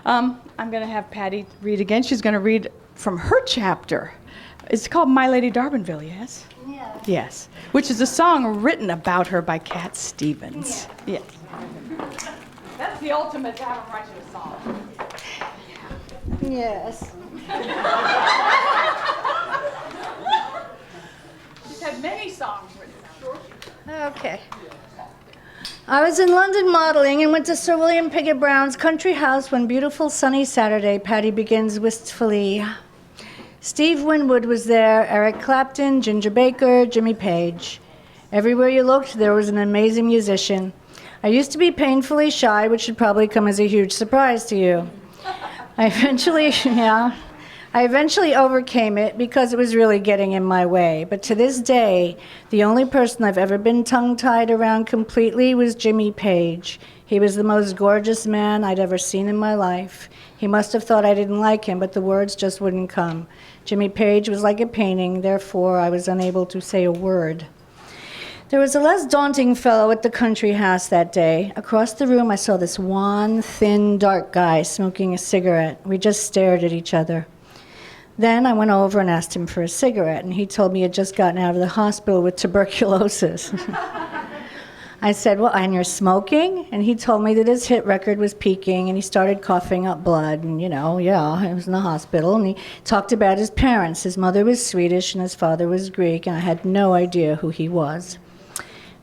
I'm going to have Patti read again. She's going to read from her chapter. It's called My Lady D'Arbanville, yes? Yeah. Yes. Which is a song written about her by Cat Stevens. Yeah. Yes. That's the ultimate to have him write you a song. Yes. She's had many songs written. Okay. I was in London modeling and went to Sir William Piggott Brown's country house one beautiful sunny Saturday. Patti begins wistfully. Steve Winwood was there, Eric Clapton, Ginger Baker, Jimmy Page. Everywhere you looked, there was an amazing musician. I used to be painfully shy, which should probably come as a huge surprise to you. I eventually overcame it because it was really getting in my way. But to this day, the only person I've ever been tongue-tied around completely was Jimmy Page. He was the most gorgeous man I'd ever seen in my life. He must have thought I didn't like him, but the words just wouldn't come. Jimmy Page was like a painting, therefore I was unable to say a word. There was a less daunting fellow at the country house that day. Across the room, I saw this wan, thin, dark guy smoking a cigarette. We just stared at each other. Then I went over and asked him for a cigarette, and he told me he had just gotten out of the hospital with tuberculosis. I said, well, and you're smoking? And he told me that his hit record was peaking, and he started coughing up blood, and, I was in the hospital, and he talked about his parents. His mother was Swedish, and his father was Greek, and I had no idea who he was.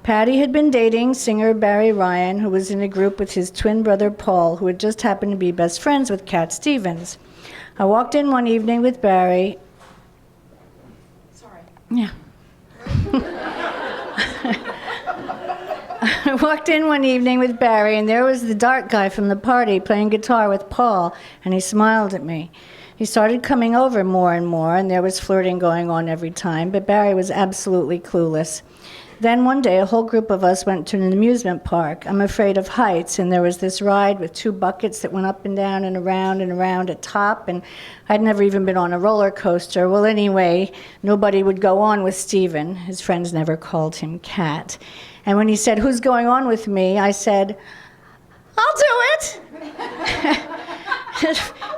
Patti had been dating singer Barry Ryan, who was in a group with his twin brother Paul, who had just happened to be best friends with Cat Stevens. I walked in one evening with Barry. Sorry. Yeah. I walked in one evening with Barry, and there was the dark guy from the party playing guitar with Paul, and he smiled at me. He started coming over more and more, and there was flirting going on every time, but Barry was absolutely clueless. Then one day, a whole group of us went to an amusement park. I'm afraid of heights, and there was this ride with two buckets that went up and down and around at top, and I'd never even been on a roller coaster. Well, anyway, nobody would go on with Stephen. His friends never called him Cat. And when he said, who's going on with me, I said, I'll do it.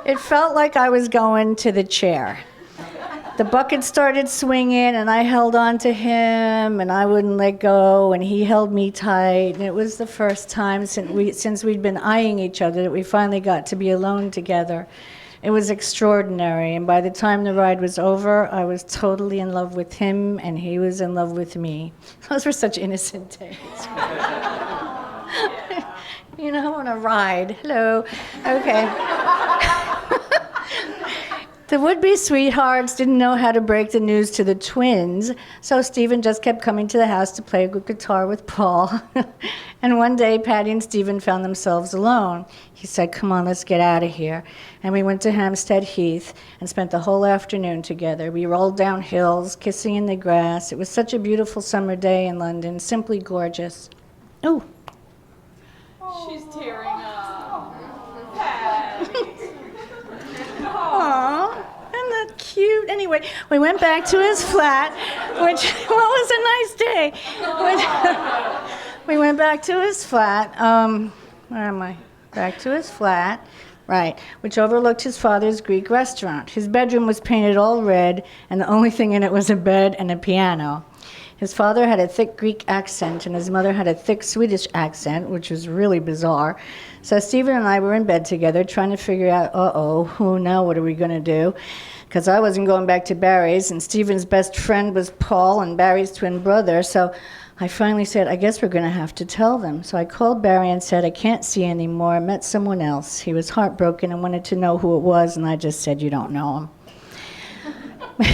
It felt like I was going to the chair. The bucket started swinging, and I held on to him, and I wouldn't let go, and he held me tight. And it was the first time since we'd been eyeing each other that we finally got to be alone together. It was extraordinary, and by the time the ride was over, I was totally in love with him, and he was in love with me. Those were such innocent days. On a ride. Hello. Okay. The would-be sweethearts didn't know how to break the news to the twins, so Stephen just kept coming to the house to play a good guitar with Paul. And one day, Patti and Stephen found themselves alone. He said, come on, let's get out of here. And we went to Hampstead Heath and spent the whole afternoon together. We rolled down hills, kissing in the grass. It was such a beautiful summer day in London, simply gorgeous. Oh. She's tearing up. Patti. Aww, isn't that cute? Anyway, we went back to his flat, which was a nice day. We went back to his flat. Where am I? Back to his flat, right, which overlooked his father's Greek restaurant. His bedroom was painted all red, and the only thing in it was a bed and a piano. His father had a thick Greek accent, and his mother had a thick Swedish accent, which was really bizarre. So Stephen and I were in bed together trying to figure out, now what are we going to do? Because I wasn't going back to Barry's, and Stephen's best friend was Paul and Barry's twin brother. So I finally said, I guess we're going to have to tell them. So I called Barry and said, I can't see anymore. I met someone else. He was heartbroken and wanted to know who it was, and I just said, you don't know him.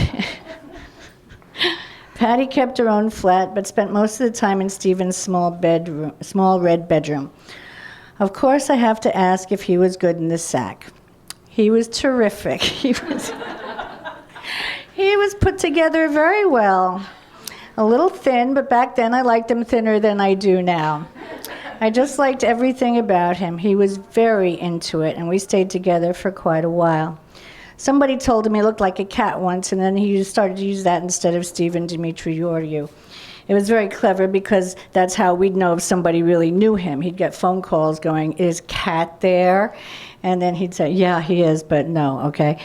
Patti kept her own flat, but spent most of the time in Stephen's small red bedroom. Of course, I have to ask if he was good in the sack. He was terrific. He was put together very well. A little thin, but back then I liked him thinner than I do now. I just liked everything about him. He was very into it, and we stayed together for quite a while. Somebody told him he looked like a cat once, and then he started to use that instead of Stephen Dimitriou. It was very clever because that's how we'd know if somebody really knew him. He'd get phone calls going, "Is Cat there?" And then he'd say, "Yeah, he is, but no," okay?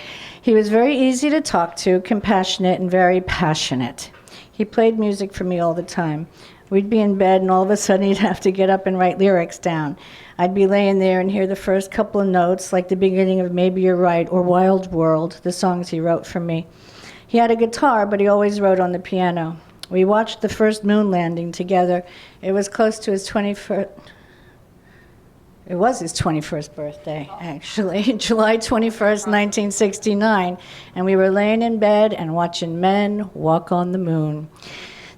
He was very easy to talk to, compassionate, and very passionate. He played music for me all the time. We'd be in bed, and all of a sudden he'd have to get up and write lyrics down. I'd be laying there and hear the first couple of notes, like the beginning of Maybe You're Right or Wild World, the songs he wrote for me. He had a guitar, but he always wrote on the piano. We watched the first moon landing together. It was close to his 21st... It was his 21st birthday, actually, July 21st, 1969. And we were laying in bed and watching men walk on the moon.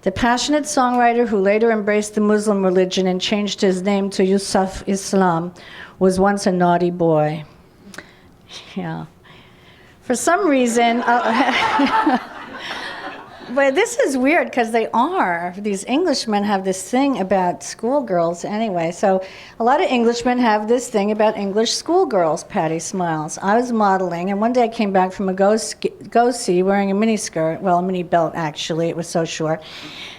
The passionate songwriter who later embraced the Muslim religion and changed his name to Yusuf Islam was once a naughty boy. Yeah. For some reason... But this is weird because these Englishmen have this thing about schoolgirls anyway. So a lot of Englishmen have this thing about English schoolgirls, Patti smiles. I was modeling, and one day I came back from a go-see wearing a miniskirt, well, a mini belt actually, it was so short.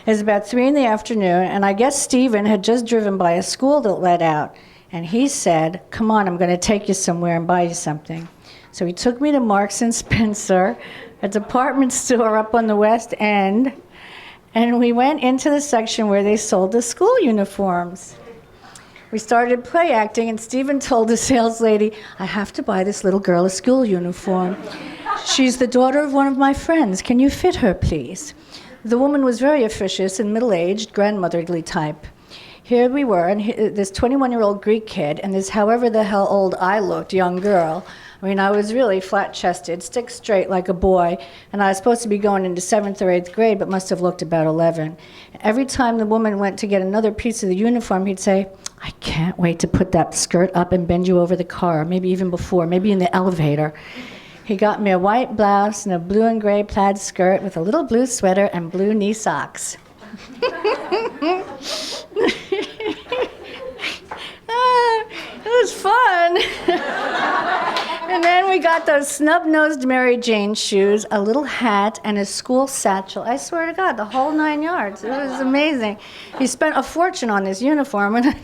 It was about 3 p.m, and I guess Stephen had just driven by a school that let out. And he said, "Come on, I'm going to take you somewhere and buy you something." So he took me to Marks and Spencer, a department store up on the West End, and we went into the section where they sold the school uniforms. We started play acting, and Stephen told the sales lady, "I have to buy this little girl a school uniform. She's the daughter of one of my friends. Can you fit her, please?" The woman was very officious and middle-aged, grandmotherly type. Here we were, and this 21-year-old Greek kid, and this however the hell old I looked, young girl. I mean, I was really flat-chested, stick straight like a boy, and I was supposed to be going into 7th or 8th grade, but must have looked about 11. Every time the woman went to get another piece of the uniform, he'd say, "I can't wait to put that skirt up and bend you over the car, maybe even before, maybe in the elevator." He got me a white blouse and a blue and gray plaid skirt with a little blue sweater and blue knee socks. It was fun. And then we got those snub-nosed Mary Jane shoes, a little hat, and a school satchel. I swear to God, the whole 9 yards. It was amazing. He spent a fortune on this uniform. And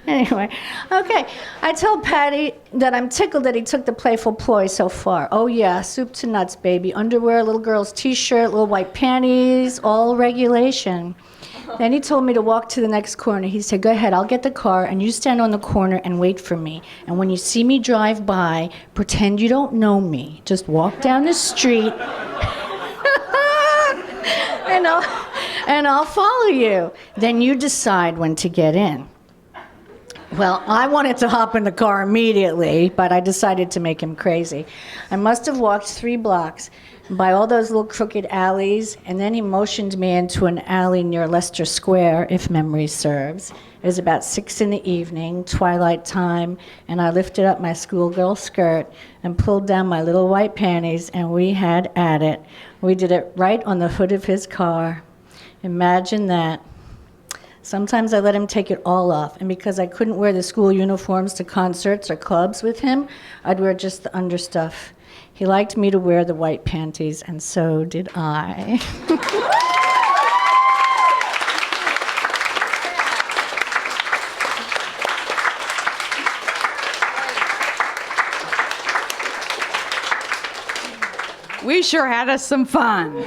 anyway, okay. I told Patti that I'm tickled that he took the playful ploy so far. Oh yeah, soup to nuts, baby. Underwear, little girl's t-shirt, little white panties, all regulation. Then he told me to walk to the next corner. He said, "Go ahead, I'll get the car, and you stand on the corner and wait for me. And when you see me drive by, pretend you don't know me. Just walk down the street, and I'll follow you. Then you decide when to get in." Well, I wanted to hop in the car immediately, but I decided to make him crazy. I must have walked 3 blocks by all those little crooked alleys, and then he motioned me into an alley near Leicester Square, if memory serves. It was about 6 p.m, twilight time, and I lifted up my schoolgirl skirt and pulled down my little white panties, and we had at it. We did it right on the hood of his car. Imagine that. Sometimes I let him take it all off, and because I couldn't wear the school uniforms to concerts or clubs with him, I'd wear just the understuff. He liked me to wear the white panties, and so did I. We sure had us some fun.